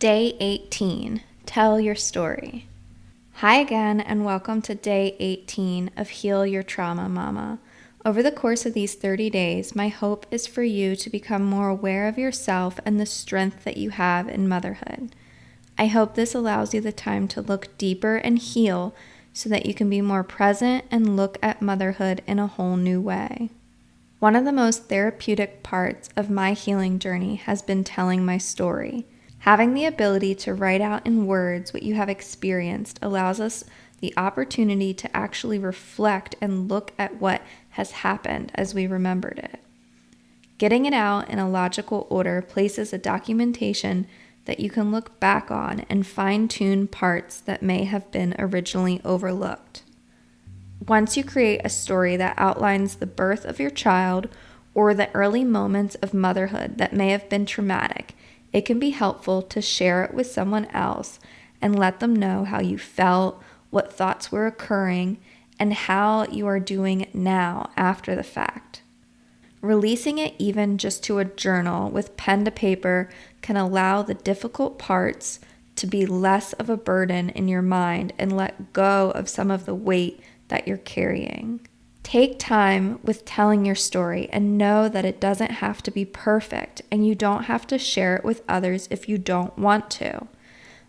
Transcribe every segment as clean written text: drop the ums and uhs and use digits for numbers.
Day 18, Tell Your Story. Hi again, and welcome to Day 18 of Heal Your Trauma, Mama. Over the course of these 30 days, my hope is for you to become more aware of yourself and the strength that you have in motherhood. I hope this allows you the time to look deeper and heal so that you can be more present and look at motherhood in a whole new way. One of the most therapeutic parts of my healing journey has been telling my story. Having the ability to write out in words what you have experienced allows us the opportunity to actually reflect and look at what has happened as we remembered it. Getting it out in a logical order places a documentation that you can look back on and fine-tune parts that may have been originally overlooked. Once you create a story that outlines the birth of your child or the early moments of motherhood that may have been traumatic, it can be helpful to share it with someone else and let them know how you felt, what thoughts were occurring, and how you are doing now after the fact. Releasing it even just to a journal with pen to paper can allow the difficult parts to be less of a burden in your mind and let go of some of the weight that you're carrying. Take time with telling your story and know that it doesn't have to be perfect and you don't have to share it with others if you don't want to.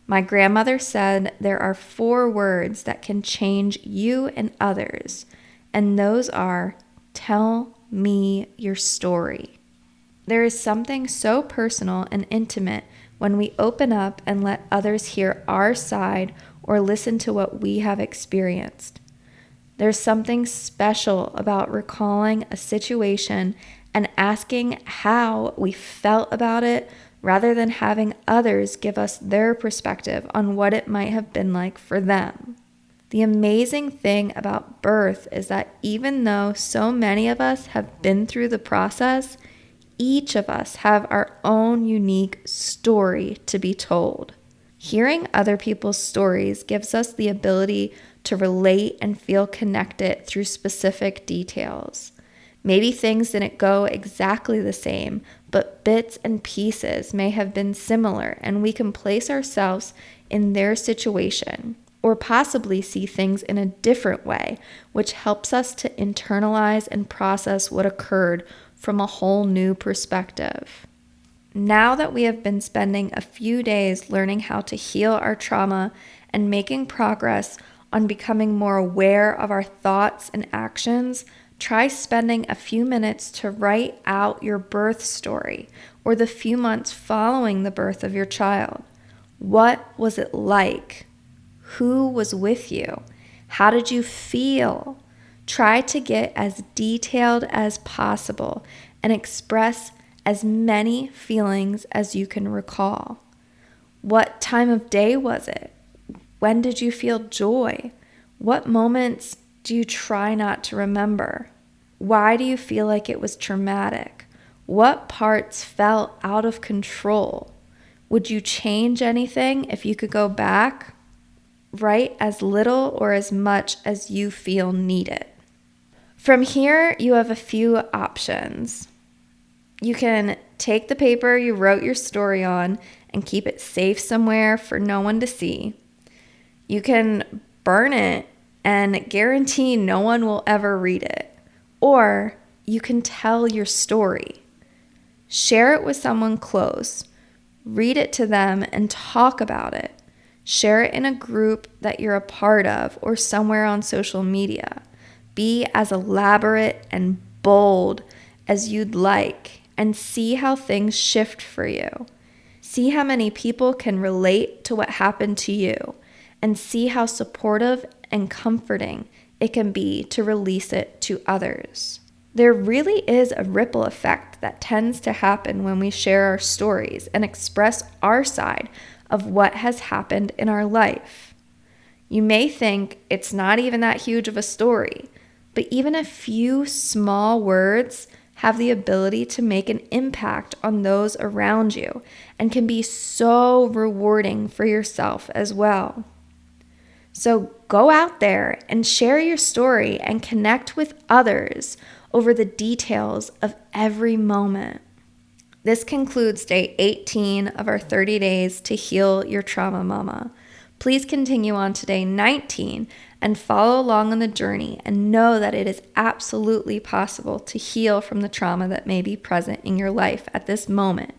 My grandmother said there are 4 words that can change you and others, and those are, tell me your story. There is something so personal and intimate when we open up and let others hear our side or listen to what we have experienced. There's something special about recalling a situation and asking how we felt about it rather than having others give us their perspective on what it might have been like for them. The amazing thing about birth is that even though so many of us have been through the process, each of us have our own unique story to be told. Hearing other people's stories gives us the ability to relate and feel connected through specific details. Maybe things didn't go exactly the same, but bits and pieces may have been similar, and we can place ourselves in their situation or possibly see things in a different way, which helps us to internalize and process what occurred from a whole new perspective. Now that we have been spending a few days learning how to heal our trauma and making progress on becoming more aware of our thoughts and actions, try spending a few minutes to write out your birth story or the few months following the birth of your child. What was it like? Who was with you? How did you feel? Try to get as detailed as possible and express as many feelings as you can recall. What time of day was it? When did you feel joy? What moments do you try not to remember? Why do you feel like it was traumatic? What parts felt out of control? Would you change anything if you could go back? Write as little or as much as you feel needed. From here, you have a few options. You can take the paper you wrote your story on and keep it safe somewhere for no one to see. You can burn it and guarantee no one will ever read it. Or you can tell your story. Share it with someone close. Read it to them and talk about it. Share it in a group that you're a part of or somewhere on social media. Be as elaborate and bold as you'd like and see how things shift for you. See how many people can relate to what happened to you and see how supportive and comforting it can be to release it to others. There really is a ripple effect that tends to happen when we share our stories and express our side of what has happened in our life. You may think it's not even that huge of a story, but even a few small words have the ability to make an impact on those around you and can be so rewarding for yourself as well. So go out there and share your story and connect with others over the details of every moment. This concludes day 18 of our 30 days to heal your trauma, mama. Please continue on to day 19 and follow along on the journey and know that it is absolutely possible to heal from the trauma that may be present in your life at this moment,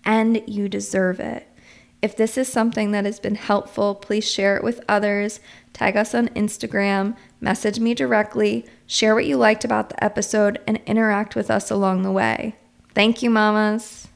and you deserve it. If this is something that has been helpful, please share it with others, tag us on Instagram, message me directly, share what you liked about the episode, and interact with us along the way. Thank you, mamas.